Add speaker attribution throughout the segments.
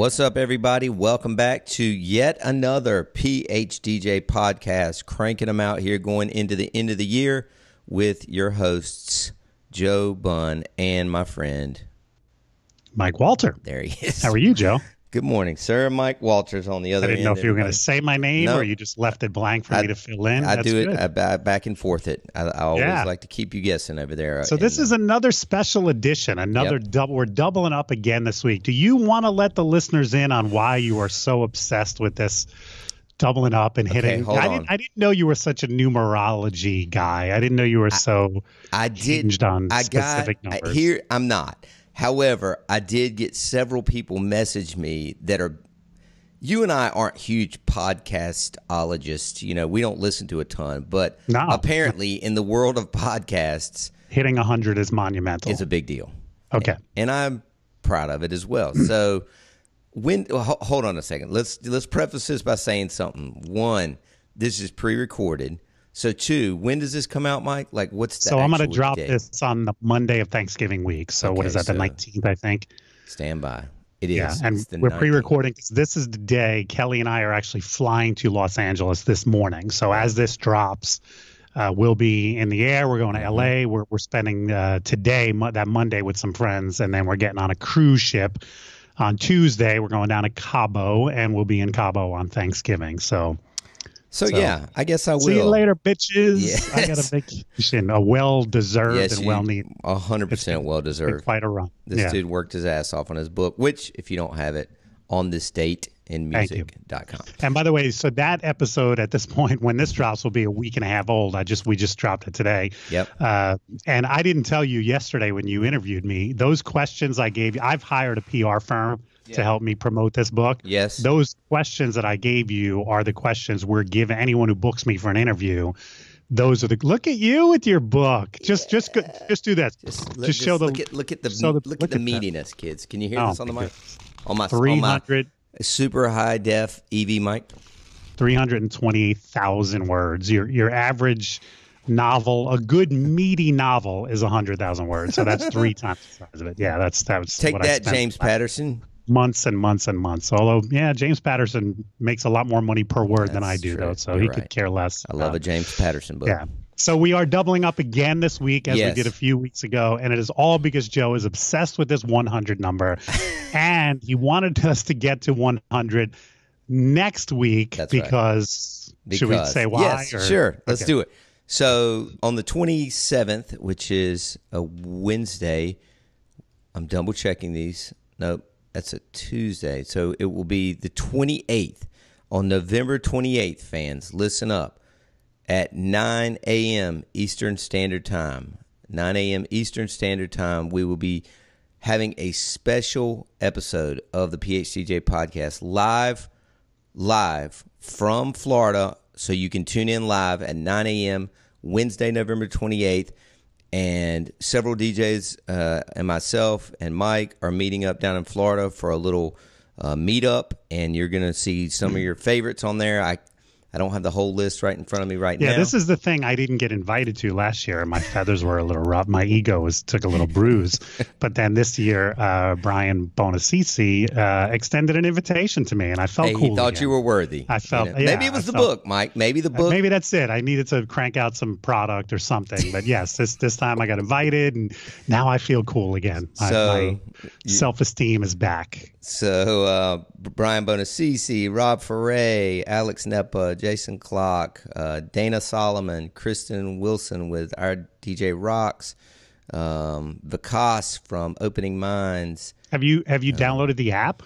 Speaker 1: What's up, everybody? Welcome back to yet another PHDJ Podcast. Cranking them out here going into the end of the year with your hosts, Joe Bunn and my friend,
Speaker 2: Mike Walter.
Speaker 1: There he is.
Speaker 2: How are you, Joe?
Speaker 1: Good morning, sir. Mike Walters on the other end.
Speaker 2: I didn't know if you were going to say my name or you just left it blank for me to fill in.
Speaker 1: I do it back and forth. I always like to keep you guessing over there.
Speaker 2: So this is another special edition, we're doubling up again this week. Do you want to let the listeners in on why you are so obsessed with this doubling up and hitting? I didn't know you were such a numerology guy. I didn't know you were so hinged on specific numbers.
Speaker 1: Here, I'm not. However, I did get several people message me that are, you and I aren't huge podcastologists. You know, we don't listen to a ton, but apparently in the world of podcasts,
Speaker 2: hitting 100 is monumental.
Speaker 1: It's a big deal.
Speaker 2: Okay.
Speaker 1: And I'm proud of it as well. So hold on a second. Let's preface this by saying something. One, this is pre-recorded. So, two, when does this come out, Mike? Like, what's the
Speaker 2: So I'm going to drop this on the Monday of Thanksgiving week. So what is that, the 19th, I think?
Speaker 1: Stand by. It is.
Speaker 2: Yeah, and we're pre-recording because this is the day Kelly and I are actually flying to Los Angeles this morning. So as this drops, we'll be in the air. We're going to L.A. We're spending today, that Monday, with some friends, and then we're getting on a cruise ship. On Tuesday, we're going down to Cabo, and we'll be in Cabo on Thanksgiving. So
Speaker 1: yeah, I guess I will.
Speaker 2: See you later, bitches. Yes. I got a vacation, a well-deserved and well-needed.
Speaker 1: 100% well-deserved.
Speaker 2: Quite a run.
Speaker 1: This dude worked his ass off on his book, which, if you don't have it, on this date in music.com.
Speaker 2: And by the way, so that episode at this point, when this drops, will be a week and a half old. We just dropped it today.
Speaker 1: Yep.
Speaker 2: And I didn't tell you yesterday when you interviewed me, those questions I gave you, I've hired a PR firm to help me promote this book.
Speaker 1: Yes.
Speaker 2: Those questions that I gave you are the questions we're giving anyone who books me for an interview. Those are look at you with your book. Just do that. Just show the
Speaker 1: look at the meatiness, kids. Can you hear this on the mic? On my
Speaker 2: 300
Speaker 1: super high def EV mic.
Speaker 2: 328,000 words. Your average novel, a good meaty novel, is 100,000 words. So that's 3 times the size of it. Yeah, that's
Speaker 1: take
Speaker 2: what
Speaker 1: that, James Patterson.
Speaker 2: Months and months and months. Although, James Patterson makes a lot more money per word than I do, though. So he could care less.
Speaker 1: I love a James Patterson book.
Speaker 2: Yeah. So we are doubling up again this week as we did a few weeks ago. And it is all because Joe is obsessed with this 100 number. And he wanted us to get to 100 next week.
Speaker 1: That's
Speaker 2: because should we say why?
Speaker 1: Yes, sure. Let's do it. So on the 27th, which is a Wednesday, I'm double checking these. Nope. That's a Tuesday. So it will be the 28th. On November 28th, fans, listen up. At 9 a.m. Eastern Standard Time. 9 a.m. Eastern Standard Time, we will be having a special episode of the PHDJ Podcast live from Florida. So you can tune in live at 9 a.m. Wednesday, November 28th. And several DJs and myself and Mike are meeting up down in Florida for a little meetup, and you're going to see some of your favorites on there. I don't have the whole list right in front of me now.
Speaker 2: Yeah, this is the thing I didn't get invited to last year. My feathers were a little rough. My ego took a little bruise. But then this year, Brian Bonacisi extended an invitation to me, and I felt cool.
Speaker 1: He thought you were worthy.
Speaker 2: I felt,
Speaker 1: maybe it was the book, Mike. Maybe the book.
Speaker 2: Maybe that's it. I needed to crank out some product or something. But yes, this time I got invited, and now I feel cool again. My self-esteem is back.
Speaker 1: So Brian Bonacisi, Rob Ferre, Alex Nepa, Jason Clock, Dana Solomon, Kristen Wilson with our DJ Rocks, Vikas from Opening Minds.
Speaker 2: Have you downloaded the app?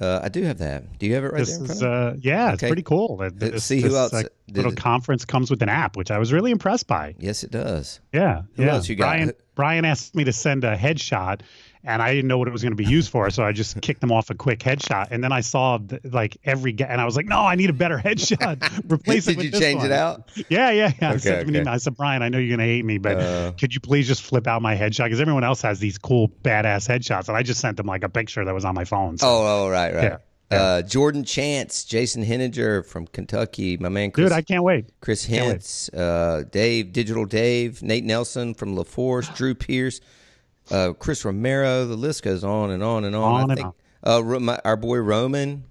Speaker 1: I do have that. Do you have it right there in front of me?
Speaker 2: Yeah, it's pretty cool.
Speaker 1: See who else.
Speaker 2: Little conference comes with an app, which I was really impressed by.
Speaker 1: Yes, it does.
Speaker 2: Yeah.
Speaker 1: Who else you got?
Speaker 2: Brian asked me to send a headshot, and I didn't know what it was going to be used for, so I just kicked him off a quick headshot. And then I saw and I was like, no, I need a better headshot. Replace it with this one.
Speaker 1: Did you change it out?
Speaker 2: Yeah. I said, Brian, I know you're going to hate me, but could you please just flip out my headshot? Because everyone else has these cool, badass headshots, and I just sent them like a picture that was on my phone. So.
Speaker 1: Right. Yeah. Jordan Chance, Jason Henninger from Kentucky, my man Chris.
Speaker 2: Dude, I can't wait.
Speaker 1: Chris Hintz, Dave, Digital Dave, Nate Nelson from LaForce, Drew Pierce, Chris Romero. The list goes on and on and on. Our boy Roman,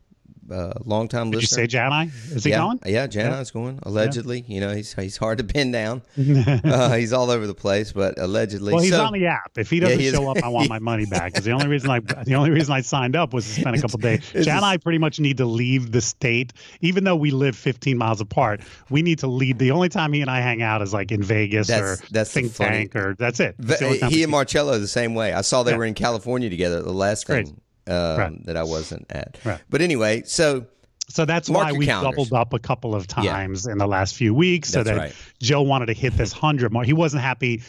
Speaker 1: longtime listener.
Speaker 2: Did you say Janai? Is he going?
Speaker 1: Yeah, Janai's going, allegedly. You know, he's hard to pin down. He's all over the place, but allegedly.
Speaker 2: Well, he's on the app. If he doesn't show up, I want my money back. Because the only reason I signed up was to spend a couple days. Janai pretty much need to leave the state, even though we live 15 miles apart. We need to leave. The only time he and I hang out is like in Vegas or think tank, or that's it.
Speaker 1: He and Marcello are the same way. I saw they were in California together. The last thing. That I wasn't at. Right. But anyway, so
Speaker 2: that's why we doubled up a couple of times in the last few weeks. So that Joe wanted to hit this 100 mark. He wasn't happy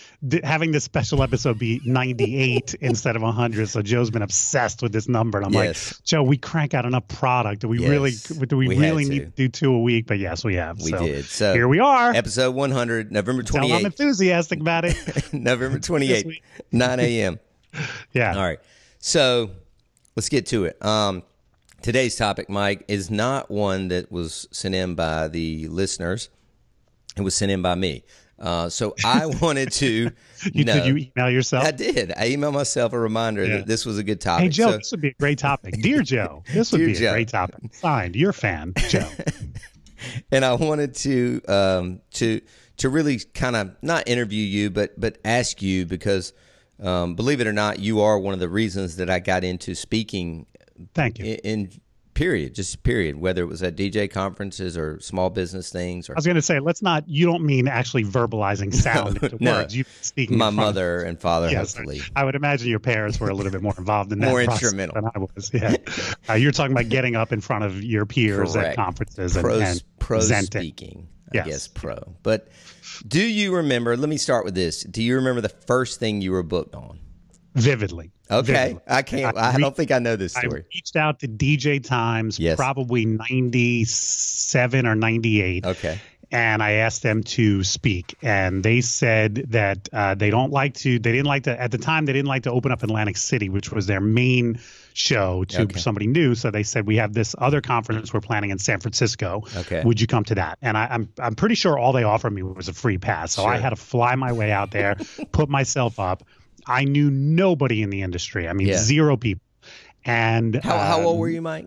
Speaker 2: having this special episode be 98 instead of 100. So Joe's been obsessed with this number. And I'm like, Joe, we crank out enough product. Do we really need to do 2 a week? But yes, we have.
Speaker 1: We did. So
Speaker 2: here we are.
Speaker 1: Episode 100, November 28th.
Speaker 2: I'm enthusiastic about it.
Speaker 1: November 28th, 9 a.m.
Speaker 2: Yeah.
Speaker 1: All right. So let's get to it. Today's topic, Mike, is not one that was sent in by the listeners. It was sent in by me. So I wanted to
Speaker 2: Did you email yourself?
Speaker 1: I did. I emailed myself a reminder that this was a good topic.
Speaker 2: Hey, Joe, this would be a great topic. Dear Joe, this would be a great topic. Signed, your fan, Joe.
Speaker 1: And I wanted to really kind of not interview you, but ask you because believe it or not, you are one of the reasons that I got into speaking.
Speaker 2: Thank you.
Speaker 1: In period, whether it was at DJ conferences or small business things. Or,
Speaker 2: I was going to say, you don't mean actually verbalizing sound into words. You speaking.
Speaker 1: My mother and father, hopefully.
Speaker 2: I would imagine your parents were a little bit more involved in that.
Speaker 1: More instrumental
Speaker 2: than I was. Yeah. You're talking about getting up in front of your peers at conferences and
Speaker 1: speaking. I guess pro. But do you remember, let me start with this. Do you remember the first thing you were booked on?
Speaker 2: Vividly.
Speaker 1: Okay. I don't think I know this story.
Speaker 2: I reached out to DJ Times probably 97 or 98.
Speaker 1: Okay.
Speaker 2: And I asked them to speak, and they said that at the time, they didn't like to open up Atlantic City, which was their main show to somebody new. So they said, we have this other conference we're planning in San Francisco.
Speaker 1: Okay.
Speaker 2: Would you come to that? And I'm pretty sure all they offered me was a free pass. So I had to fly my way out there, put myself up. I knew nobody in the industry. I mean, zero people. And
Speaker 1: how old were you, Mike?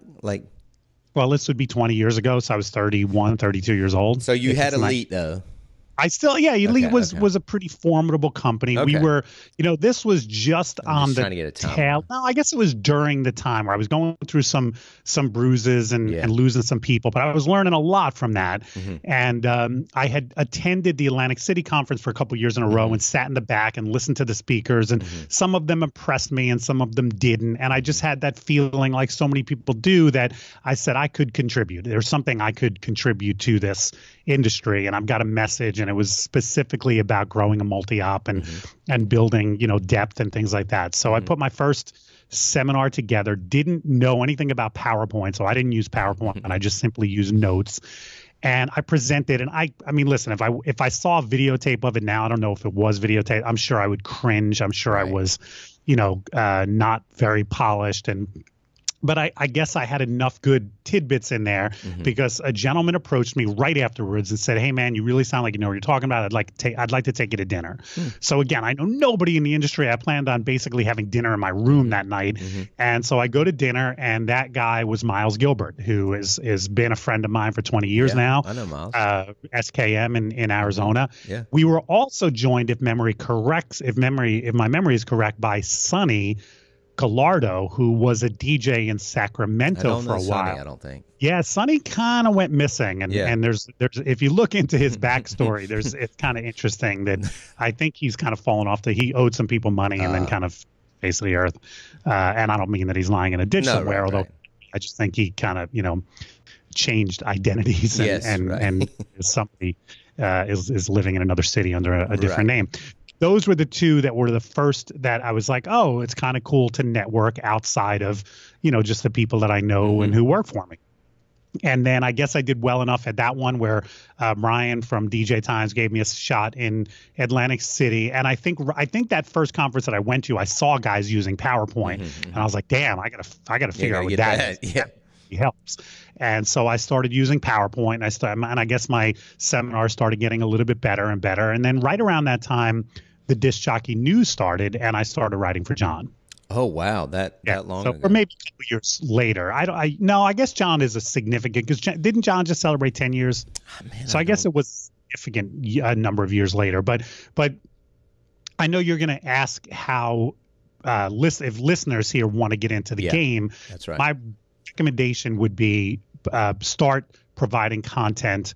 Speaker 2: Well, this would be 20 years ago, so I was 31, 32 years old.
Speaker 1: So you had Elite, though.
Speaker 2: I still, Elite was a pretty formidable company. We were, this was just on the tail. No, I guess it was during the time where I was going through some bruises and losing some people, but I was learning a lot from that. Mm-hmm. And I had attended the Atlantic City conference for a couple of years in a row and sat in the back and listened to the speakers. And some of them impressed me and some of them didn't. And I just had that feeling, like so many people do, that I said I could contribute. There's something I could contribute to this industry, and I've got a message, and it was specifically about growing a multi-op and building, depth and things like that. So I put my first seminar together, didn't know anything about PowerPoint, so I didn't use PowerPoint, and I just simply used notes. And I presented, and I mean, listen, if I saw a videotape of it now, I don't know if it was videotape, I'm sure I would cringe. I'm sure I was, not very polished. But I guess I had enough good tidbits in there because a gentleman approached me right afterwards and said, "Hey, man, you really sound like you know what you're talking about. I'd like to take you to dinner." So again, I know nobody in the industry. I planned on basically having dinner in my room that night, and so I go to dinner, and that guy was Miles Gilbert, who has been a friend of mine for 20 years now.
Speaker 1: I know Miles.
Speaker 2: SKM in Arizona.
Speaker 1: Yeah.
Speaker 2: We were also joined, if my memory is correct, by Sonny Gallardo, who was a DJ in Sacramento for a while.
Speaker 1: Sonny, I don't think.
Speaker 2: Yeah, Sonny kind of went missing, and there's if you look into his backstory, it's kind of interesting that I think he's kind of fallen off. He owed some people money and then kind of faced the earth. And I don't mean that he's lying in a ditch somewhere, although I just think he kind of changed identities and somebody is living in another city under a different name. Those were the two that were the first that I was like, oh, it's kind of cool to network outside of, just the people that I know and who work for me. And then I guess I did well enough at that one where Ryan from DJ Times gave me a shot in Atlantic City. And I think that first conference that I went to, I saw guys using PowerPoint, and I was like, damn, I gotta figure out what that is. Yeah. It helps. And so I started using PowerPoint, and I guess my seminar started getting a little bit better and better. And then right around that time, the Disc Jockey News started, and I started writing for John.
Speaker 1: Oh, wow. That long
Speaker 2: so,
Speaker 1: ago.
Speaker 2: or maybe a couple years later. No, I guess John is a significant, because didn't John just celebrate 10 years?
Speaker 1: Man,
Speaker 2: So I guess it was significant a number of years later. But I know you're going to ask how if listeners here want to get into the game.
Speaker 1: That's right.
Speaker 2: My recommendation would be start providing content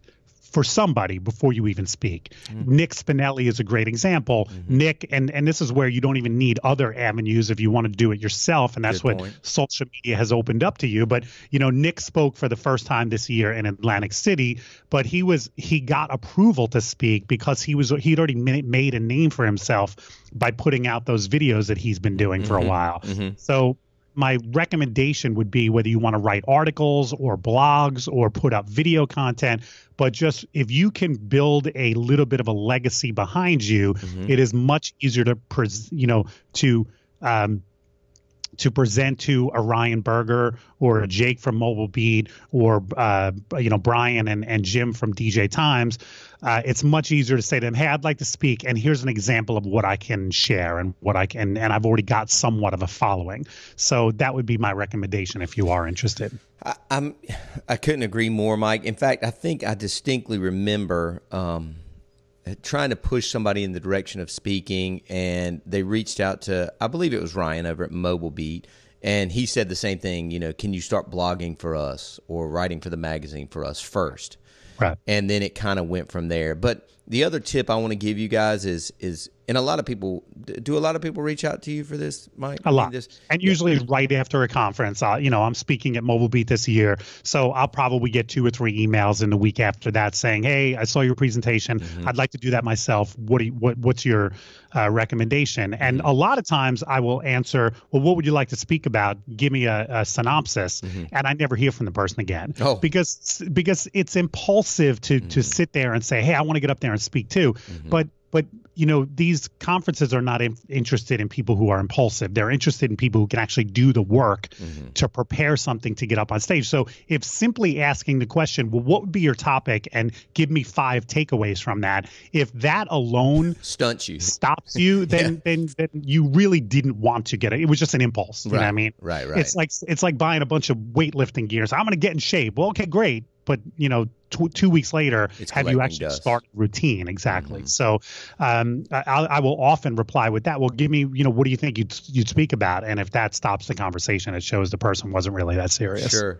Speaker 2: for somebody before you even speak. Nick Spinelli is a great example. Nick, and this is where you don't even need other avenues if you want to do it yourself, and that's what social media has opened up to you. But Nick spoke for the first time this year in Atlantic City, but he got approval to speak because he'd already made a name for himself by putting out those videos that he's been doing for a while. So my recommendation would be, whether you want to write articles or blogs or put up video content, but just if you can build a little bit of a legacy behind you, it is much easier to present to a Ryan Berger or a Jake from Mobile Beat or Brian and Jim from DJ Times. It's much easier to say to them, hey, I'd like to speak, and here's an example of what I can share and what I can, and I've already got somewhat of a following. So that would be my recommendation if you are interested.
Speaker 1: I couldn't agree more, Mike. In fact, I think I distinctly remember trying to push somebody in the direction of speaking, and they reached out to, I believe it was Ryan over at Mobile Beat, and he said the same thing, can you start blogging for us or writing for the magazine for us first?
Speaker 2: Right.
Speaker 1: And then it kind of went from there. But the other tip I want to give you guys is and a lot of people, do a lot of people reach out to you for this, Mike?
Speaker 2: A lot. And usually right after a conference. I'm speaking at Mobile Beat this year, so I'll probably get 2 or 3 emails in the week after that saying, hey, I saw your presentation. I'd like to do that myself. What's your recommendation? And a lot of times I will answer, well, what would you like to speak about? Give me a synopsis. And I never hear from the person again. Because it's impulsive to sit there and say, hey, I want to get up there and speak too. But these conferences are not interested in people who are impulsive. They're interested in people who can actually do the work to prepare something to get up on stage. So if simply asking the question, well, what would be your topic, and give me 5 takeaways from that, if that alone
Speaker 1: stops
Speaker 2: you, then you really didn't want to get it. It was just an impulse. You know what I mean?
Speaker 1: Right.
Speaker 2: It's like buying a bunch of weightlifting gear. So I'm going to get in shape. Well, okay, great. But 2 weeks later, have you actually started routine? Exactly. So I will often reply with that. Well, give me, what do you think you'd speak about? And if that stops the conversation, it shows the person wasn't really that serious.
Speaker 1: Sure.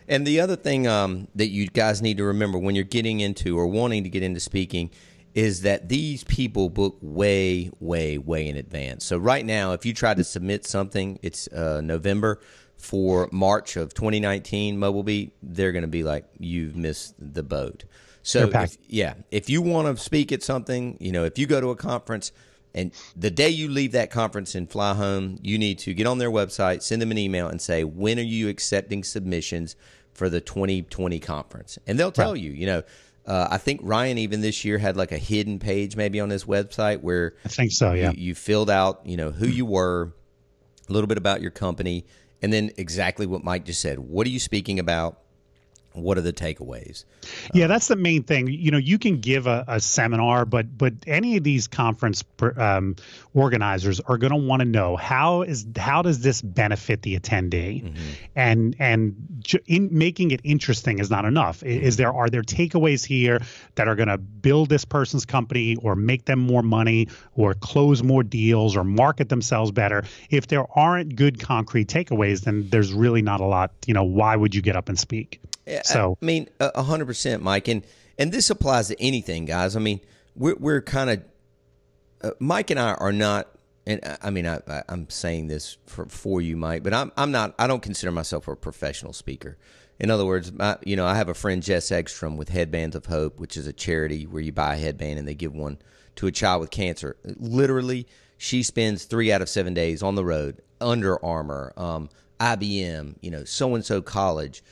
Speaker 1: And the other thing that you guys need to remember when you're getting into or wanting to get into speaking is that these people book way, way, way in advance. So right now, if you try to submit something, it's November. For March of 2019 Mobile Beat, they're going to be like, you've missed the boat. So, if you want to speak at something, if you go to a conference and the day you leave that conference and fly home, you need to get on their website, send them an email and say, when are you accepting submissions for the 2020 conference? And they'll tell you, I think Ryan even this year had like a hidden page maybe on his website where
Speaker 2: I think so,
Speaker 1: you filled out, who you were, a little bit about your company, and then exactly what Mike just said. What are you speaking about? What are the takeaways?
Speaker 2: Yeah, that's the main thing. You can give a seminar, but any of these conference organizers are going to want to know how does this benefit the attendee, and in making it interesting is not enough. Are there takeaways here that are going to build this person's company or make them more money or close more deals or market themselves better? If there aren't good concrete takeaways, then there's really not a lot. Why would you get up and speak? So
Speaker 1: I mean, 100%, Mike, and this applies to anything, guys. I mean, we're kind of Mike and I are not, and I mean, I'm saying this for you, Mike, but I'm not. I don't consider myself a professional speaker. In other words, I have a friend, Jess Ekstrom, with Headbands of Hope, which is a charity where you buy a headband and they give one to a child with cancer. Literally, she spends 3 out of 7 days on the road, Under Armour, IBM, so-and-so college,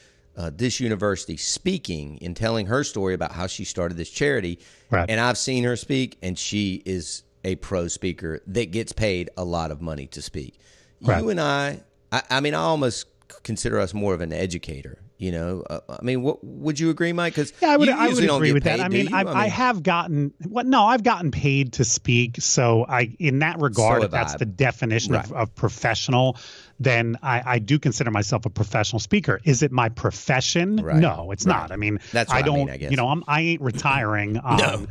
Speaker 1: this university, speaking and telling her story about how she started this charity.
Speaker 2: Right.
Speaker 1: And I've seen her speak, and she is a pro speaker that gets paid a lot of money to speak. Right. You and I mean, I almost consider us more of an educator. You know, I mean, what would you agree, Mike? Because
Speaker 2: yeah, I would
Speaker 1: don't
Speaker 2: agree
Speaker 1: get
Speaker 2: with
Speaker 1: paid,
Speaker 2: that. I
Speaker 1: do
Speaker 2: mean,
Speaker 1: you?
Speaker 2: I have gotten I've gotten paid to speak. So in that regard,
Speaker 1: So
Speaker 2: if that's
Speaker 1: have I.
Speaker 2: the definition
Speaker 1: Right.
Speaker 2: of professional, then I do consider myself a professional speaker. Is it my profession?
Speaker 1: Right.
Speaker 2: No, it's
Speaker 1: Right.
Speaker 2: not. I mean,
Speaker 1: That's what
Speaker 2: I
Speaker 1: I
Speaker 2: don't,
Speaker 1: mean, I guess.
Speaker 2: you know, I ain't retiring on
Speaker 1: No.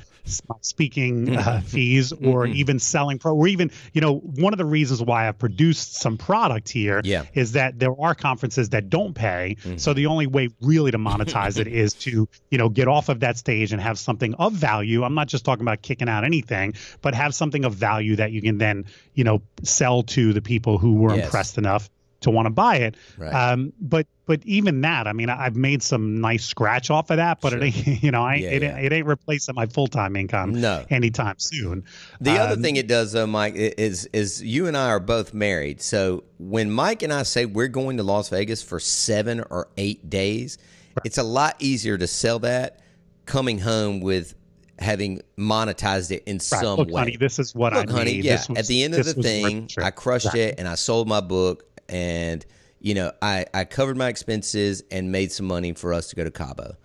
Speaker 2: my speaking fees or even selling or even, you know, one of the reasons why I've produced some product here
Speaker 1: Yeah.
Speaker 2: is that there are conferences that don't pay. So the only way really to monetize it is to, you know, get off of that stage and have something of value. I'm not just talking about kicking out anything, but have something of value that you can then, you know, sell to the people who were
Speaker 1: Yes.
Speaker 2: impressed enough to want to buy it.
Speaker 1: Right.
Speaker 2: But even that, I mean, I've made some nice scratch off of that, but
Speaker 1: Sure.
Speaker 2: it ain't, you know,
Speaker 1: Yeah.
Speaker 2: it ain't replacing my full-time income
Speaker 1: No.
Speaker 2: anytime soon.
Speaker 1: The other thing it does, though, Mike, is you and I are both married. So when Mike and I say we're going to Las Vegas for 7 or 8 days, it's a lot easier to sell that coming home with having monetized it in some
Speaker 2: Look,
Speaker 1: way.
Speaker 2: honey, this is what
Speaker 1: Look,
Speaker 2: I
Speaker 1: honey,
Speaker 2: need.
Speaker 1: yeah.
Speaker 2: This was-
Speaker 1: At the end of
Speaker 2: this
Speaker 1: the
Speaker 2: was worth
Speaker 1: thing,
Speaker 2: trip.
Speaker 1: I crushed it and I sold my book and, you know, I covered my expenses and made some money for us to go to Cabo.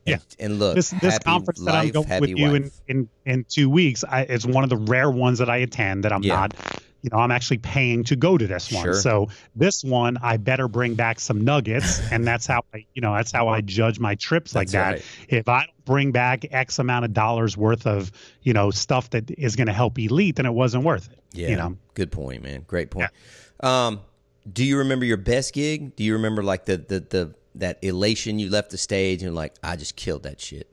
Speaker 1: And, and look,
Speaker 2: this
Speaker 1: happy
Speaker 2: conference that I'm
Speaker 1: life,
Speaker 2: going
Speaker 1: happy
Speaker 2: with you
Speaker 1: wife.
Speaker 2: in 2 weeks, it's one of the rare ones that I attend that I'm not, you know, I'm actually paying to go to this one.
Speaker 1: Sure.
Speaker 2: So this one, I better bring back some nuggets, and that's how that's how I judge my trips like that.
Speaker 1: Right.
Speaker 2: If I don't bring back X amount of dollars worth of, you know, stuff that is going to help Elite, then it wasn't worth it.
Speaker 1: Yeah,
Speaker 2: you know?
Speaker 1: Good point, man. Great point. Do you remember your best gig? Do you remember like that elation you left the stage and like, I just killed that shit?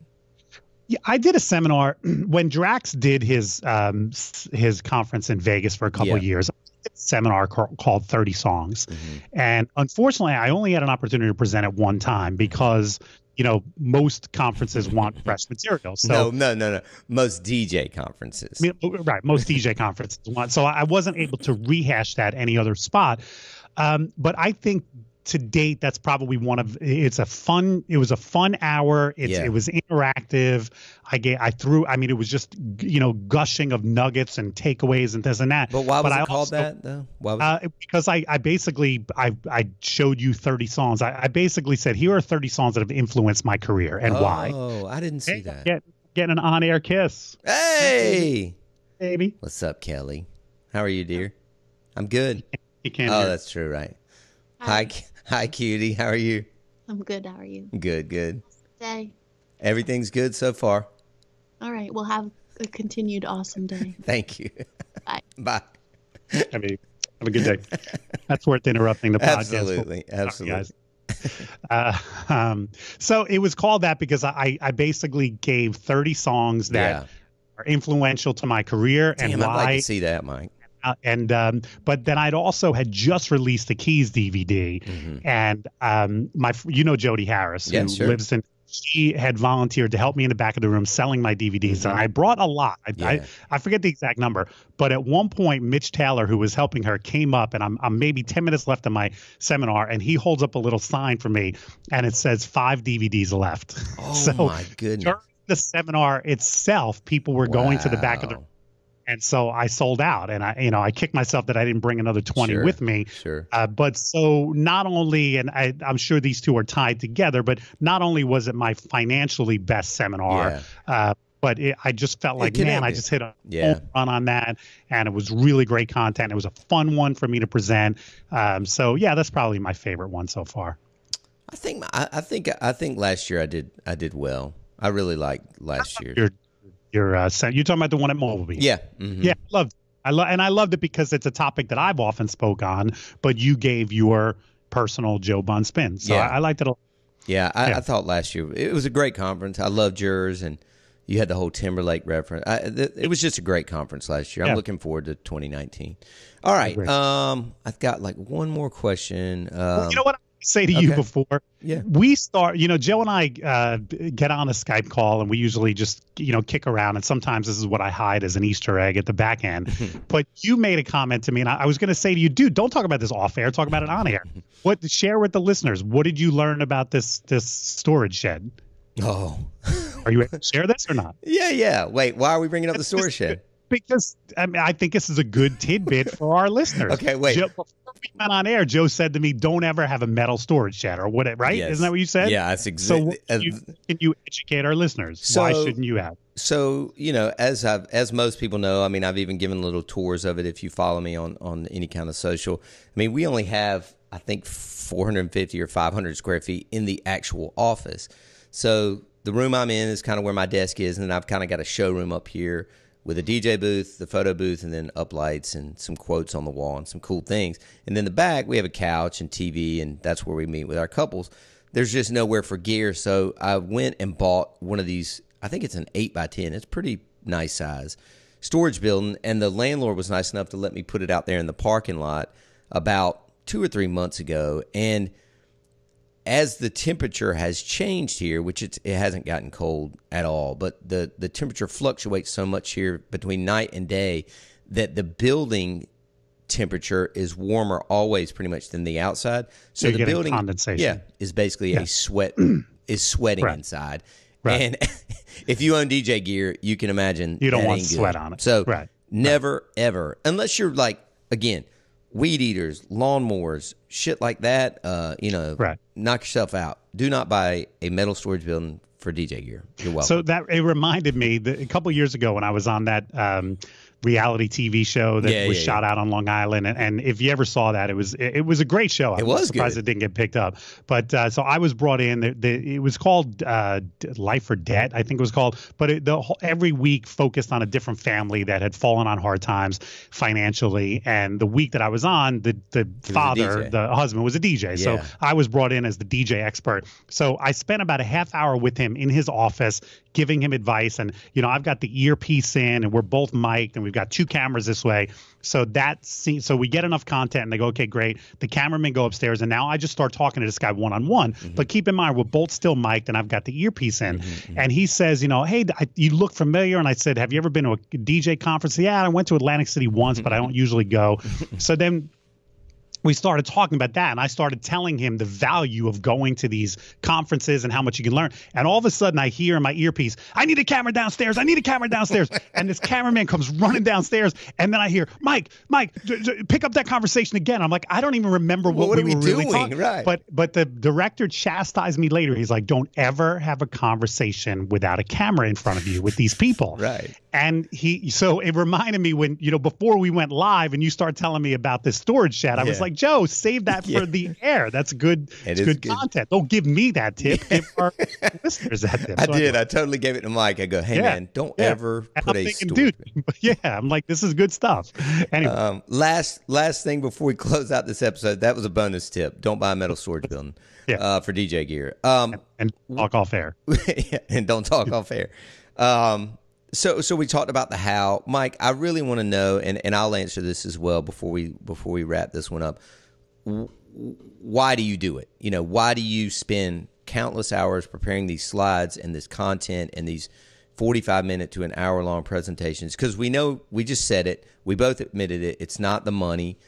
Speaker 2: Yeah, I did a seminar when Drax did his conference in Vegas for a couple of years. I did a seminar called 30 Songs. And unfortunately, I only had an opportunity to present it one time because, you know, most conferences want fresh material. So
Speaker 1: No. Most DJ conferences.
Speaker 2: right. Most DJ conferences want. So I wasn't able to rehash that any other spot. But I think to date, that's probably it was a fun hour. It was interactive. It was just, you know, gushing of nuggets and takeaways and this and that.
Speaker 1: But why was it called that though? Why was
Speaker 2: because I basically showed you 30 songs. I basically said, here are 30 songs that have influenced my career and why.
Speaker 1: Oh, I didn't see that.
Speaker 2: Getting an on-air kiss.
Speaker 1: Hey,
Speaker 2: baby.
Speaker 1: What's up, Kelly? How are you, dear? I'm good.
Speaker 2: You can't
Speaker 1: Oh,
Speaker 2: hear.
Speaker 1: that's true, right? Hi, cutie. How are you?
Speaker 3: I'm good. How are you?
Speaker 1: Good.
Speaker 3: Day.
Speaker 1: Everything's good so far.
Speaker 3: All right. We'll have a continued awesome day.
Speaker 1: Thank you.
Speaker 3: Bye.
Speaker 1: Bye.
Speaker 2: I mean, have a good day. That's worth interrupting the podcast.
Speaker 1: Absolutely.
Speaker 2: So it was called that because I basically gave 30 songs that are influential to my career.
Speaker 1: Damn,
Speaker 2: and why.
Speaker 1: I'd like to see that, Mike.
Speaker 2: But then I'd also had just released the Keys DVD, and Jody Harris, who lives in. She had volunteered to help me in the back of the room selling my DVDs, and I brought a lot. I forget the exact number, but at one point, Mitch Taylor, who was helping her, came up, and I'm maybe 10 minutes left of my seminar, and he holds up a little sign for me, and it says 5 DVDs left.
Speaker 1: Oh my goodness!
Speaker 2: During the seminar itself, people were going to the back of the. And so I sold out, and I kicked myself that I didn't bring another 20 with me.
Speaker 1: Sure.
Speaker 2: But so not only, and I'm sure these two are tied together, but not only was it my financially best seminar, but I just felt like, man, I just hit a home run on that, and it was really great content. It was a fun one for me to present. So yeah, that's probably my favorite one so far.
Speaker 1: I think last year I did well. I really liked last year.
Speaker 2: You're talking about the one at Mobile Beach.
Speaker 1: Yeah.
Speaker 2: Yeah, I loved it because it's a topic that I've often spoke on, but you gave your personal Joe Bunn spin. So I liked it a lot.
Speaker 1: Yeah, I thought last year it was a great conference. I loved yours, and you had the whole Timberlake reference. It was just a great conference last year. I'm looking forward to 2019. All right. I've got like one more question.
Speaker 2: Well, you know what? Say to you before we start, Joe and I get on a Skype call, and we usually just kick around, and sometimes this is what I hide as an Easter egg at the back end. But you made a comment to me, and I was going to say to you, dude, don't talk about this off air, talk about it on air. Share with the listeners, what did you learn about this storage shed? Are you able to share this or not?
Speaker 1: Yeah. Wait, why are we bringing up the storage shed?
Speaker 2: because I think this is a good tidbit for our listeners.
Speaker 1: Okay, wait.
Speaker 2: Before we went on air, Joe said to me, "Don't ever have a metal storage shed or whatever." Right?
Speaker 1: Yes.
Speaker 2: Isn't that what you said?
Speaker 1: Yeah, that's exactly.
Speaker 2: So can you educate our listeners? Why shouldn't you have?
Speaker 1: So, as most people know, I mean, I've even given little tours of it if you follow me on any kind of social. I mean, we only have, I think, 450 or 500 square feet in the actual office. So the room I'm in is kind of where my desk is, and then I've kind of got a showroom up here with a DJ booth, the photo booth, and then up lights and some quotes on the wall and some cool things. And then the back, we have a couch and TV, and that's where we meet with our couples. There's just nowhere for gear, so I went and bought one of these. I think it's an 8x10. It's pretty nice size storage building, and the landlord was nice enough to let me put it out there in the parking lot about 2 or 3 months ago. And as the temperature has changed here, which it hasn't gotten cold at all, but the temperature fluctuates so much here between night and day that the building temperature is warmer always pretty much than the outside. So the building
Speaker 2: condensation.
Speaker 1: Is basically a sweating
Speaker 2: right.
Speaker 1: inside.
Speaker 2: Right.
Speaker 1: And if you own DJ gear, you can imagine
Speaker 2: you don't want sweat on it.
Speaker 1: So never, ever, unless you're like, again, weed eaters, lawnmowers, shit like that, knock yourself out. Do not buy a metal storage building for DJ gear. You're welcome.
Speaker 2: So that it reminded me that a couple years ago when I was on that reality TV show that was shot out on Long Island, and if you ever saw that, it was a great show. I'm surprised it didn't get picked up. But so I was brought in. It was called Life or Debt, I think it was called. But every week focused on a different family that had fallen on hard times financially. And the week that I was on, the father, the husband, was a DJ. Yeah. So I was brought in as the DJ expert. So I spent about a half hour with him in his office, giving him advice. And I've got the earpiece in, and we're both mic'd, and we've got 2 cameras this way. So so we get enough content, and they go, okay, great. The cameramen go upstairs, and now I just start talking to this guy one-on-one. Mm-hmm. But keep in mind, we're both still mic'd, and I've got the earpiece in. Mm-hmm. And he says, hey, you look familiar. And I said, have you ever been to a DJ conference? Yeah, I went to Atlantic City once, but I don't usually go. So then we started talking about that, and I started telling him the value of going to these conferences and how much you can learn. And all of a sudden, I hear in my earpiece, I need a camera downstairs. I need a camera downstairs. And this cameraman comes running downstairs, and then I hear, Mike, pick up that conversation again. I'm like, I don't even remember what we were really talking. Right. But the director chastised me later. He's like, don't ever have a conversation without a camera in front of you with these people.
Speaker 1: Right.
Speaker 2: And so it reminded me when, before we went live and you start telling me about this storage shed, I was like, Joe, save that for the air. That's good. It's good content. Don't give me that tip. Give our listeners that tip.
Speaker 1: I did. I totally gave it to Mike. I go, hey, man, don't ever put a storage.
Speaker 2: I'm like, this is good stuff. Anyway.
Speaker 1: Last thing before we close out this episode, that was a bonus tip. Don't buy a metal storage building for DJ gear.
Speaker 2: And talk off air.
Speaker 1: And don't talk off air. So we talked about the how. Mike, I really want to know, and I'll answer this as well before we wrap this one up. Why do you do it? Why do you spend countless hours preparing these slides and this content and these 45-minute to an hour-long presentations? Because we know, we just said it, we both admitted it, it's not the money.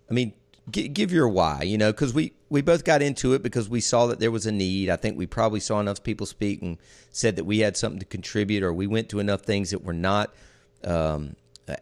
Speaker 1: I mean, give your why, because we both got into it because we saw that there was a need. I think we probably saw enough people speak and said that we had something to contribute, or we went to enough things that were not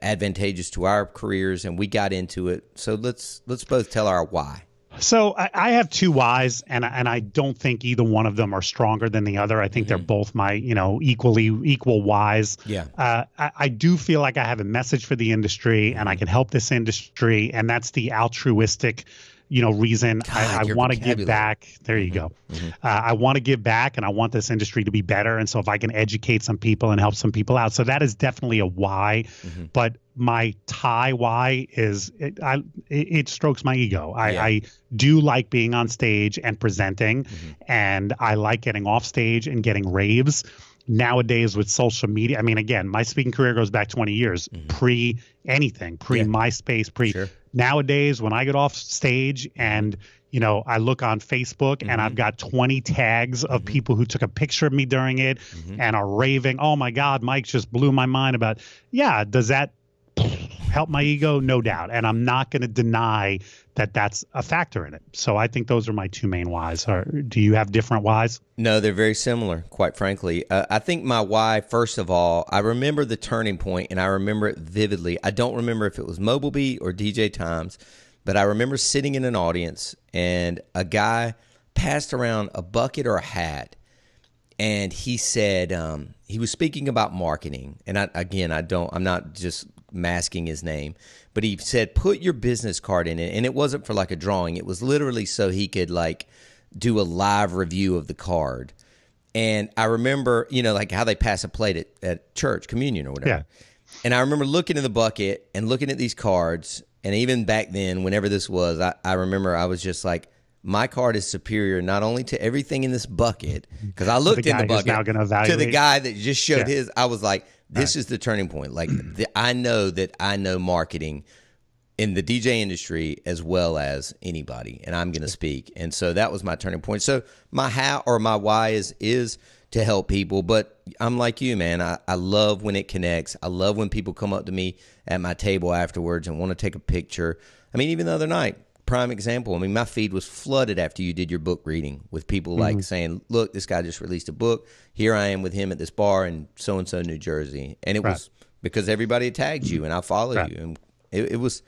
Speaker 1: advantageous to our careers, and we got into it. So let's both tell our why.
Speaker 2: So I have 2 whys, and I don't think either one of them are stronger than the other. I think they're both my equal whys.
Speaker 1: Yeah.
Speaker 2: I do feel like I have a message for the industry, and I can help this industry, and that's the altruistic reason. I want to give back. There you go. Mm-hmm. I want to give back, and I want this industry to be better. And so if I can educate some people and help some people out, so that is definitely a why. Mm-hmm. But my tie why is it strokes my ego. I do like being on stage and presenting, and I like getting off stage and getting raves. Nowadays with social media, I mean, again, my speaking career goes back 20 years, pre anything, pre MySpace, pre. Sure. Nowadays, when I get off stage and, I look on Facebook and I've got 20 tags of people who took a picture of me during it and are raving, oh my God, Mike just blew my mind about, does that help my ego? No doubt. And I'm not going to deny that that's a factor in it. So I think those are my two main whys. Do you have different whys?
Speaker 1: No, they're very similar, quite frankly. I think my why, first of all, I remember the turning point, and I remember it vividly. I don't remember if it was Mobile Beat or DJ Times, but I remember sitting in an audience, and a guy passed around a bucket or a hat, and he said, he was speaking about marketing. And I'm not just masking his name, but he said, put your business card in it. And it wasn't for like a drawing. It was literally so he could like do a live review of the card. And I remember, like how they pass a plate at church, communion or whatever.
Speaker 2: Yeah.
Speaker 1: And I remember looking in the bucket and looking at these cards. And even back then, whenever this was, I remember I was just like, my card is superior not only to everything in this bucket, because I looked in the bucket, to the guy that just showed his. I was like, this is the turning point. Like, I know that I know marketing in the DJ industry as well as anybody, and I'm going to speak. And so that was my turning point. So my how or my why is to help people. But I'm like you, man. I love when it connects. I love when people come up to me at my table afterwards and want to take a picture. I mean, even the other night, prime example. I mean, my feed was flooded after you did your book reading with people like saying, look, this guy just released a book. Here I am with him at this bar in so-and-so, New Jersey. And it was because everybody had tagged you and I followed you. And it was,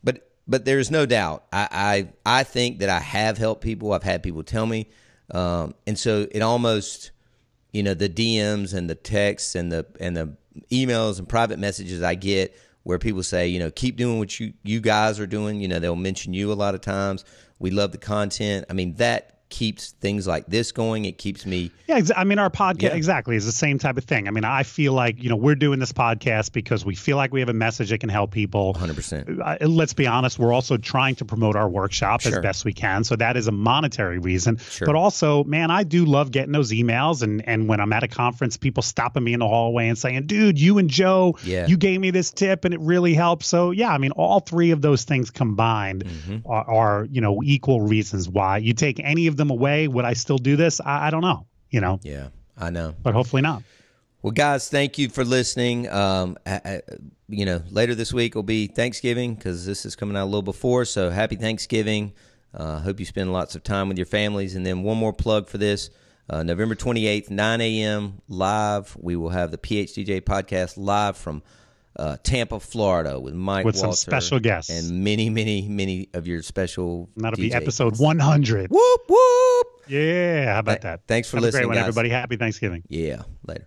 Speaker 1: but there's no doubt. I think that I have helped people. I've had people tell me. And so it almost, the DMs and the texts and the emails and private messages I get where people say, keep doing what you guys are doing. They'll mention you a lot of times. We love the content. I mean, that keeps things like this going. It keeps me. Yeah,
Speaker 2: I mean, our podcast exactly is the same type of thing. I mean, I feel like, we're doing this podcast because we feel like we have a message that can help people.
Speaker 1: 100%.
Speaker 2: Let's be honest. We're also trying to promote our workshop as best we can. So that is a monetary reason. But also, man, I do love getting those emails. And when I'm at a conference, people stopping me in the hallway and saying, dude, you and Joe, you gave me this tip and it really helps. So yeah, I mean, all three of those things combined are equal reasons why. You take any of them away, would I still do this? I don't know,
Speaker 1: Yeah, I know.
Speaker 2: But hopefully not.
Speaker 1: Well, guys, thank you for listening. Later this week will be Thanksgiving because this is coming out a little before. So happy Thanksgiving. Hope you spend lots of time with your families. And then one more plug for this. November 28th, 9 a.m. live. We will have the PHDJ Podcast live from Tampa, Florida, with Mike
Speaker 2: with
Speaker 1: Walter
Speaker 2: some special guests
Speaker 1: and many, many, many of your special.
Speaker 2: And that'll
Speaker 1: DJ
Speaker 2: be episode 100.
Speaker 1: Whoop whoop!
Speaker 2: Yeah, how about that?
Speaker 1: Thanks for
Speaker 2: have
Speaker 1: listening,
Speaker 2: a great one,
Speaker 1: guys.
Speaker 2: everybody. Happy Thanksgiving.
Speaker 1: Yeah, later.